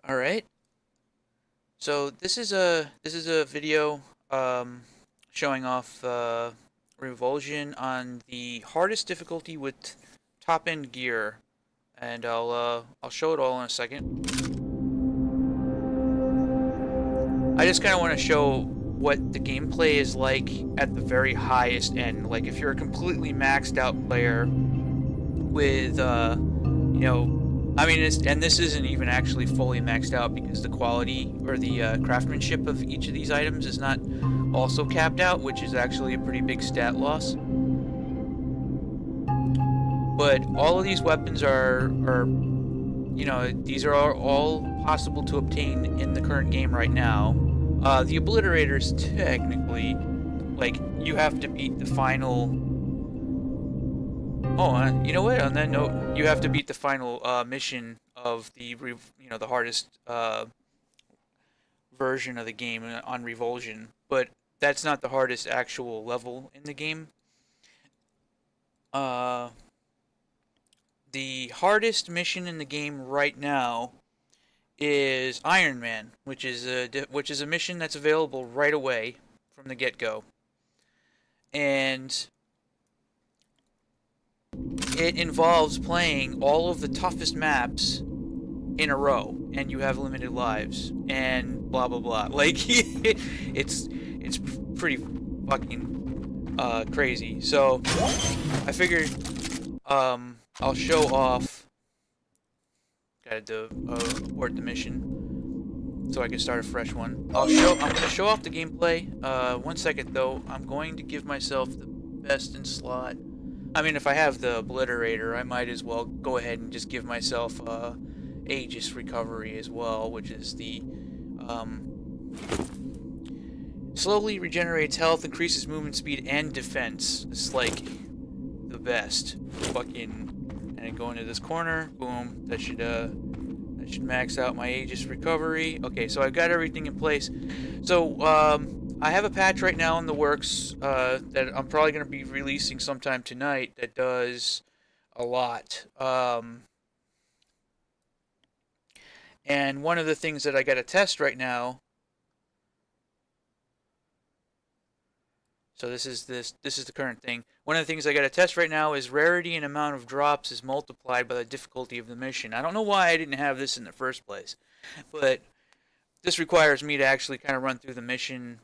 All right. So this is a video showing off Revulsion on the hardest difficulty with top end gear, and I'll show it all in a second. I just kind of want to show what the gameplay is like at the very highest end. Like if you're a completely maxed out player with I mean, and this isn't even actually fully maxed out because the quality or the craftsmanship of each of these items is not also capped out, which is actually a pretty big stat loss. But all of these weapons are these are all possible to obtain in the current game right now. The Obliterators, technically, like, you have to beat the final... Oh, you know what? On that note, you have to beat the final mission of the the hardest version of the game on Revulsion, but that's not the hardest actual level in the game. The hardest mission in the game right now is Iron Man, which is a mission that's available right away from the get-go, and it involves playing all of the toughest maps in a row, and you have limited lives, and blah blah blah. Like, it's pretty fucking crazy. So I figured I'll show off. Gotta abort the mission so I can start a fresh one. I'm gonna show off the gameplay. 1 second though. I'm going to give myself the best in slot. I mean, if I have the Obliterator, I might as well go ahead and just give myself Aegis recovery as well, which is the slowly regenerates health, increases movement speed and defense. It's like the best. Fucking, and I go into this corner. Boom. That should max out my Aegis recovery. Okay, so I've got everything in place. So I have a patch right now in the works that I'm probably going to be releasing sometime tonight that does a lot. And one of the things that I got to test right now. So this is the current thing. One of the things I got to test right now is rarity and amount of drops is multiplied by the difficulty of the mission. I don't know why I didn't have this in the first place, but this requires me to actually kind of run through the mission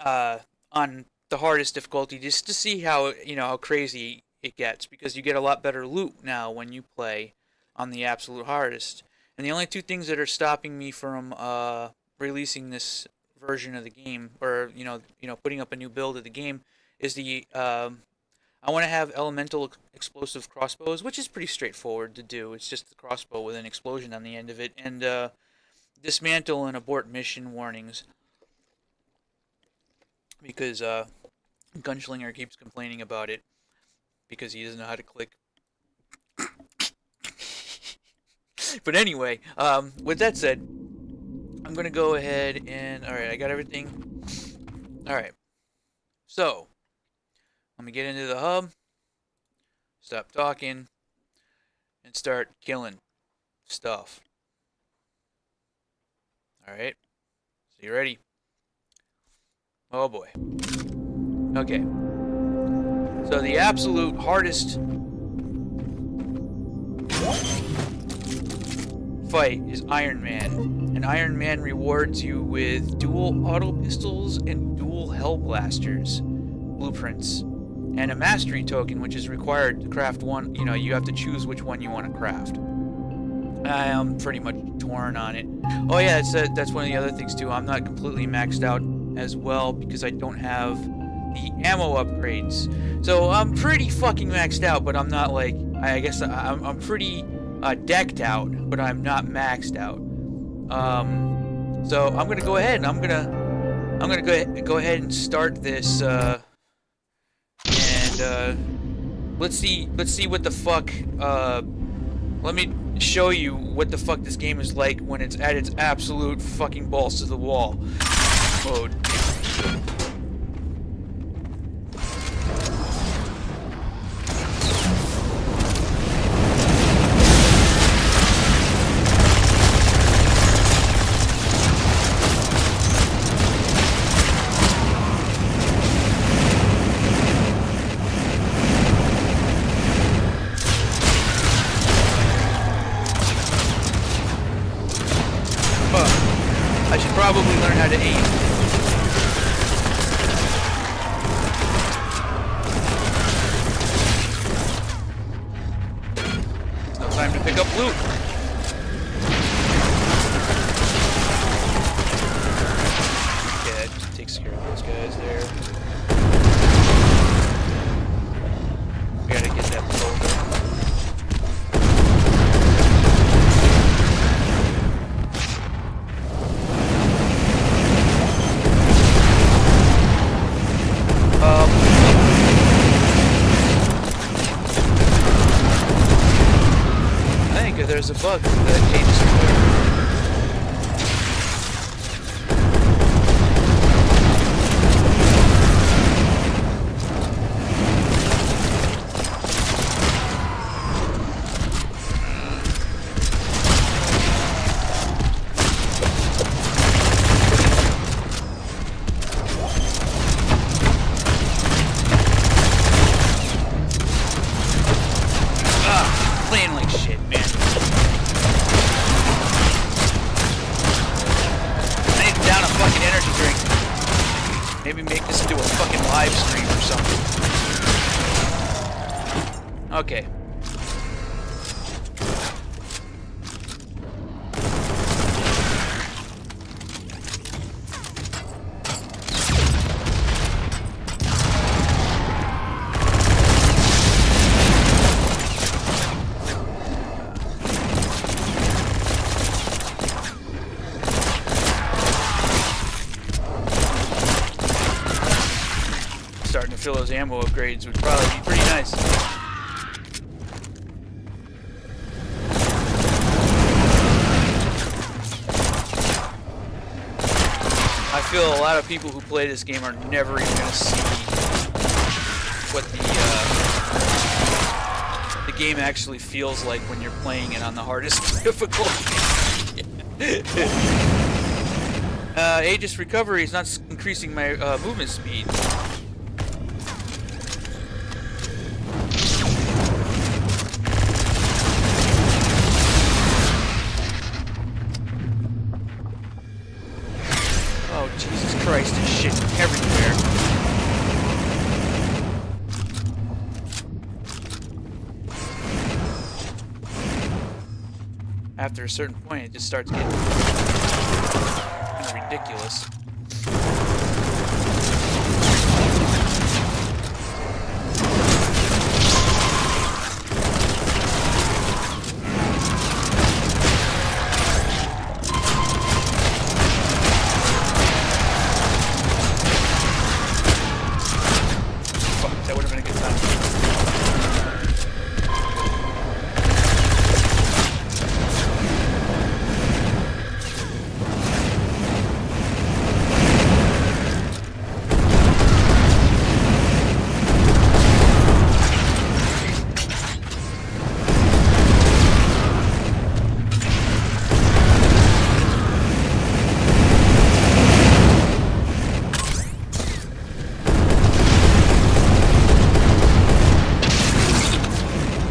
on the hardest difficulty just to see how how crazy it gets, because you get a lot better loot now when you play on the absolute hardest. And the only two things that are stopping me from releasing this version of the game, or putting up a new build of the game, is the I want to have elemental explosive crossbows, which is pretty straightforward to do. It's just the crossbow with an explosion on the end of it, and dismantle and abort mission warnings, because Gunschlinger keeps complaining about it because he doesn't know how to click. But anyway, with that said, I'm going to go ahead and... Alright, I got everything. Alright. So, let me get into the hub. Stop talking. And start killing stuff. Alright. So, you ready? Oh boy. Okay. So, the absolute hardest fight is Iron Man, and Iron Man rewards you with dual auto pistols and dual hell blasters blueprints, and a mastery token, which is required to craft one. You have to choose which one you want to craft. I am pretty much torn on it. Oh yeah, that's one of the other things too. I'm not completely maxed out as well because I don't have the ammo upgrades. So I'm pretty fucking maxed out, but I'm not like, I guess I'm pretty decked out, but I'm not maxed out. So I'm gonna go ahead and I'm gonna go ahead and start this, and let's see what the fuck. Let me show you what the fuck this game is like when it's at its absolute fucking balls to the wall mode. probably learn how to aim. It's no time to pick up loot. Okay, that just takes care of those guys there. We gotta get that boulder. There's a bug that came somewhere. Playing like shit, man. Fucking energy drink. Maybe make this into a fucking live stream or something. Okay. Starting to fill those ammo upgrades would probably be pretty nice. I feel a lot of people who play this game are never even going to see what the game actually feels like when you're playing it on the hardest difficulty. Aegis recovery is not increasing my movement speed. Oh, Jesus Christ, there's shit everywhere. After a certain point, it just starts getting kind of ridiculous.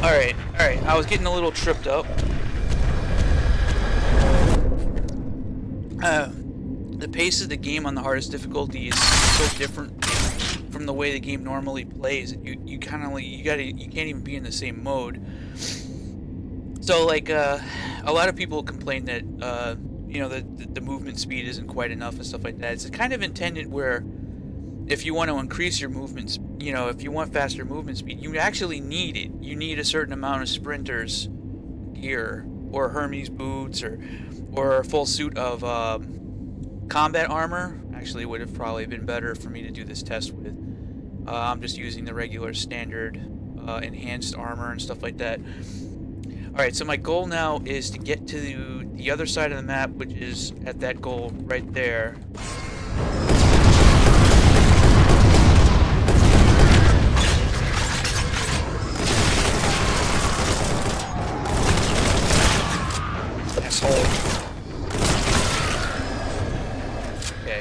Alright, I was getting a little tripped up. The pace of the game on the hardest difficulty is so different from the way the game normally plays. You kind of you can't even be in the same mode. So like a lot of people complain that you know, the movement speed isn't quite enough and stuff like that. It's kind of intended where if you want to increase your movements, you know, if you want faster movement speed, you actually need it. You need a certain amount of sprinters gear, or Hermes boots, or a full suit of combat armor. Actually, it would have probably been better for me to do this test with. I'm just using the regular standard enhanced armor and stuff like that. Alright, so my goal now is to get to the other side of the map, which is at that goal right there. Asshole. Okay.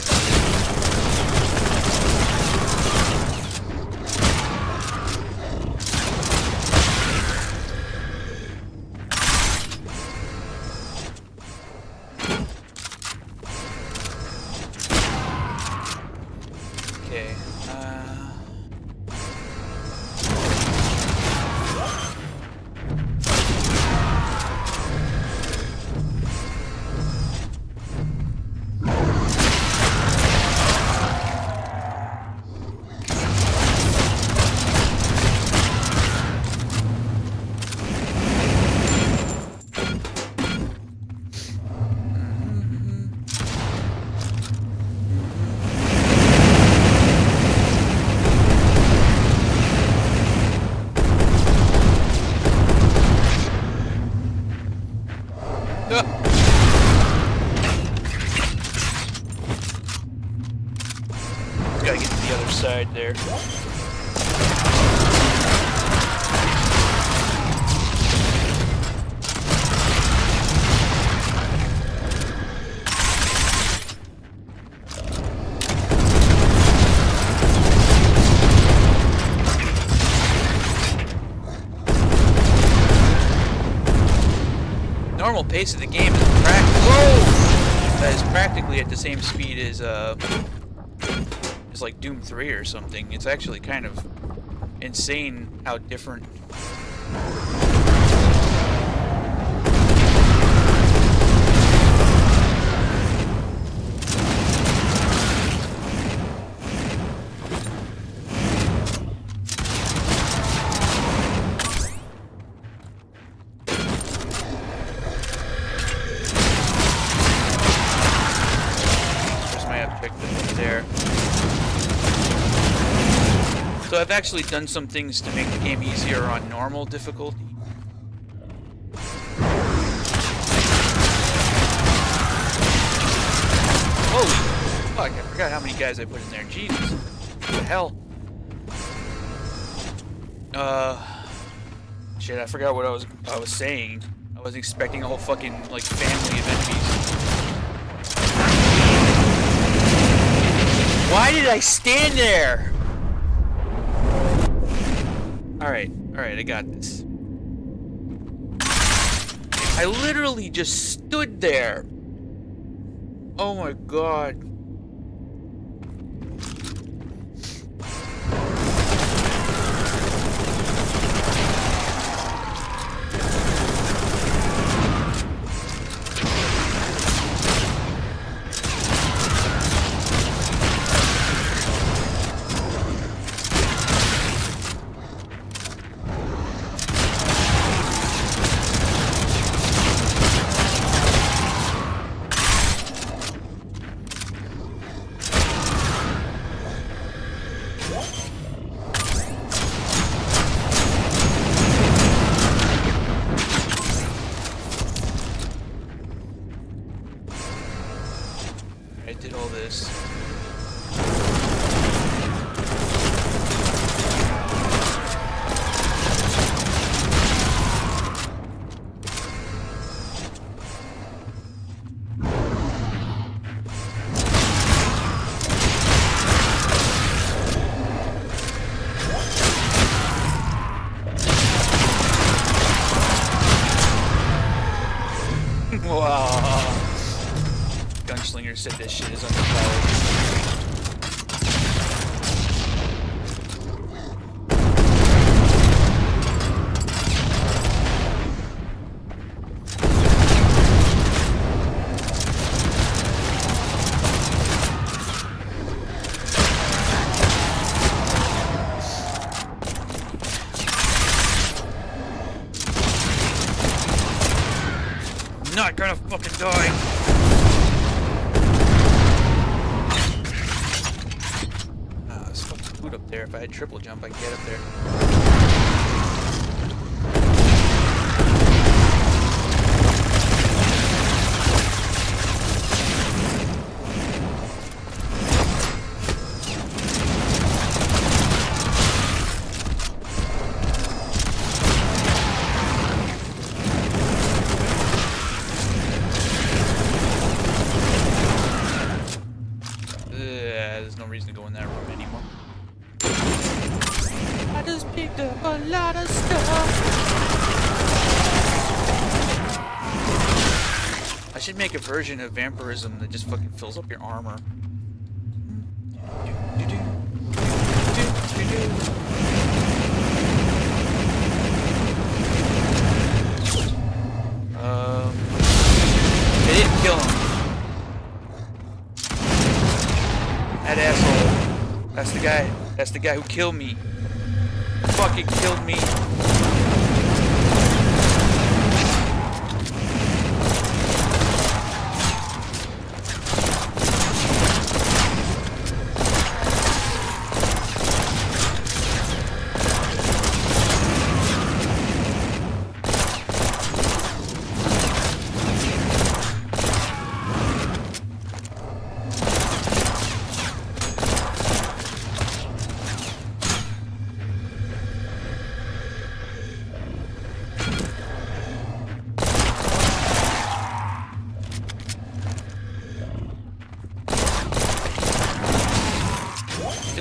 Gotta get to the other side there. Normal pace of the game is practically at the same speed as like Doom 3 or something. It's actually kind of insane how different. So I've actually done some things to make the game easier on normal difficulty. Holy fuck, I forgot how many guys I put in there. Jesus. What the hell? Shit, I forgot what I was saying. I was expecting a whole fucking, like, family of enemies. Why did I stand there? Alright, I got this. I literally just stood there. Oh my god. I did all this. Wow. Gunslinger said this shit is underpowered. Not gonna fucking die. There's fucking food up there. If I had triple jump, I could get up there. There's no reason to go in that room anymore. I just picked up a lot of stuff. I should make a version of vampirism that just fucking fills up your armor. They didn't kill him. That asshole. That's the guy. That's the guy who killed me. Fucking killed me.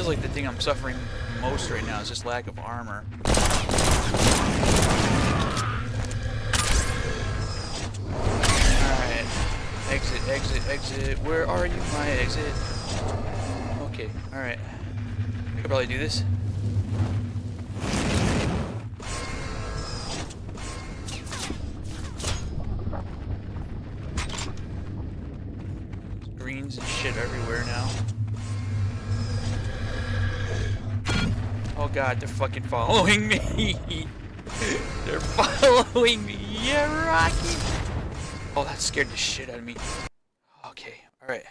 like the thing I'm suffering most right now is just lack of armor. Alright. Exit, exit, exit. Where are you, my exit? Okay, alright. I could probably do this. Greens and shit everywhere now. Oh god, they're fucking following me! They're following me! Yeah, Rocky! Oh, that scared the shit out of me. Okay, alright.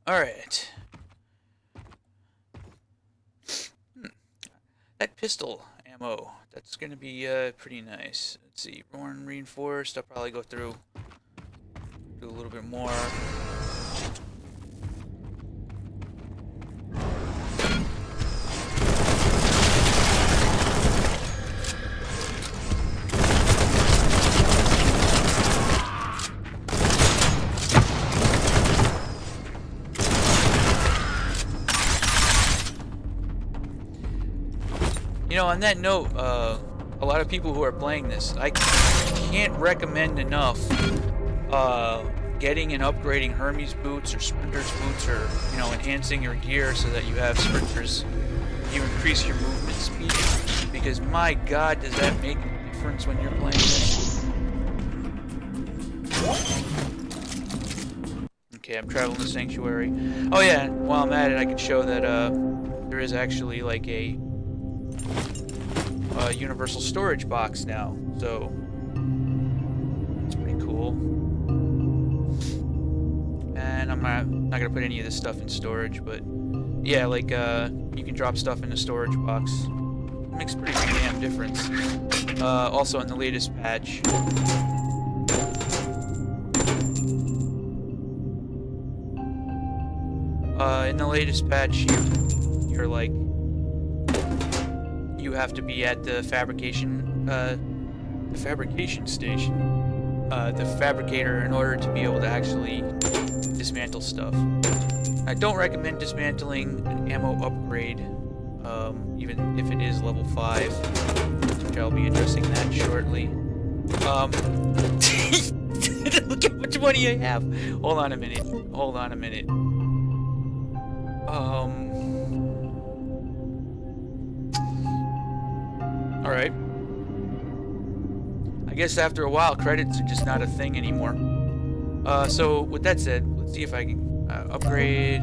Alright. That pistol ammo, that's gonna be pretty nice. Let's see, Born Reinforced, I'll probably go through, do a little bit more. You know, on that note, a lot of people who are playing this, I can't recommend enough getting and upgrading Hermes boots or Sprinter's boots, or, you know, enhancing your gear so that you have Sprinters. You increase your movement speed, because my god, does that make a difference when you're playing this. Okay, I'm traveling to Sanctuary. Oh yeah, while I'm at it, I can show that there is actually like a universal storage box now, so it's pretty cool. And I'm not gonna put any of this stuff in storage, but yeah, like you can drop stuff in the storage box. It makes a pretty big damn difference. Also in the latest patch, you're like, you have to be at the fabrication station, the fabricator, in order to be able to actually dismantle stuff. I don't recommend dismantling an ammo upgrade, even if it is level 5, which I'll be addressing that shortly. Look how much money I have! Hold on a minute. Hold on a minute. Alright. I guess after a while, credits are just not a thing anymore. So, with that said, let's see if I can upgrade.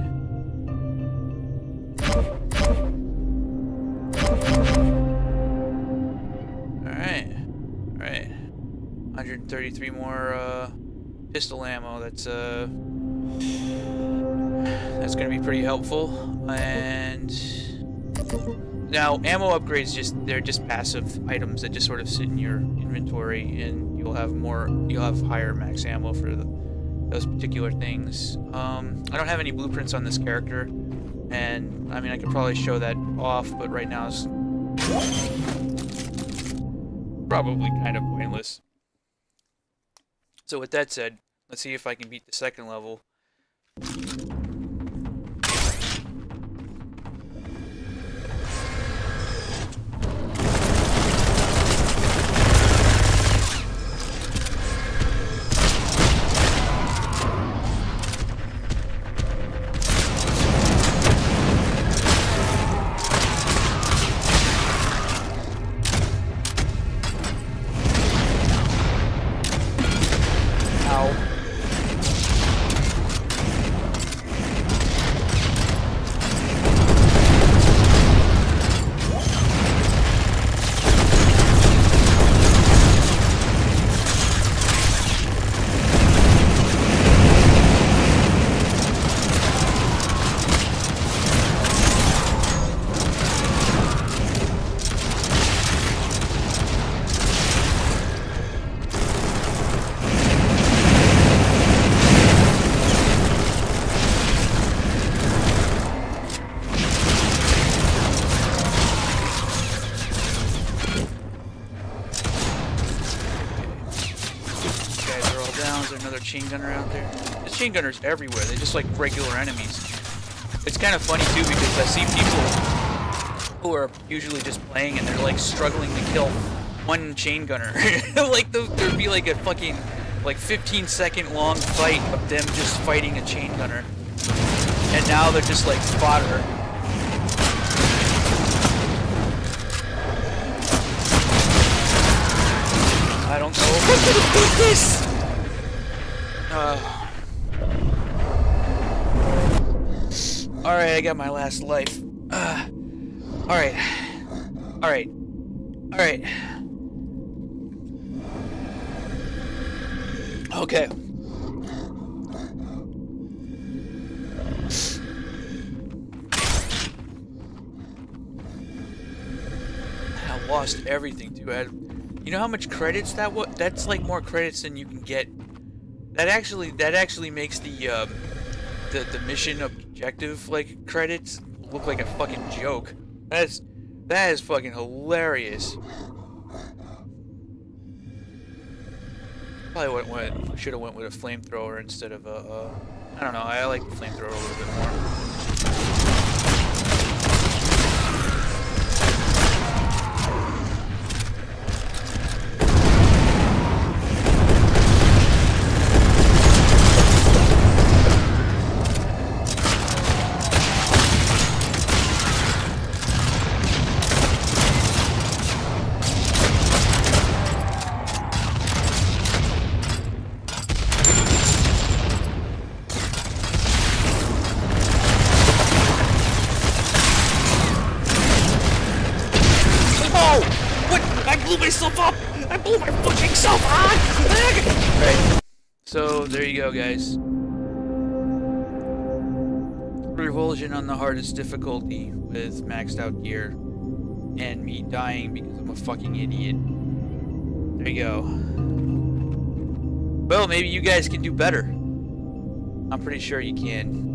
Alright. Alright. 133 more, pistol ammo. That's gonna be pretty helpful. And now, ammo upgrades, they're just passive items that just sort of sit in your inventory, and you'll have higher max ammo for those particular things. I don't have any blueprints on this character, and I mean, I could probably show that off, but right now it's probably kind of pointless. So with that said, let's see if I can beat the second level. chain gunner out there? There's chain gunners everywhere. They're just like regular enemies. It's kind of funny too because I see people who are usually just playing and they're like struggling to kill one chain gunner. Like there'd be like a fucking like 15-second long fight of them just fighting a chain gunner, and now they're just like fodder. I don't know if I'm gonna beat this! Alright, I got my last life. Alright. Alright. Alright. Okay. I lost everything, too. You know how much credits that was? That's like more credits than you can get. That actually makes the mission objective like credits look like a fucking joke. That is fucking hilarious. Probably should have went with a flamethrower instead of a. I don't know. I like the flamethrower a little bit more. I blew my fucking self up! Right. So, there you go, guys. Revulsion on the hardest difficulty with maxed out gear. And me dying because I'm a fucking idiot. There you go. Well, maybe you guys can do better. I'm pretty sure you can.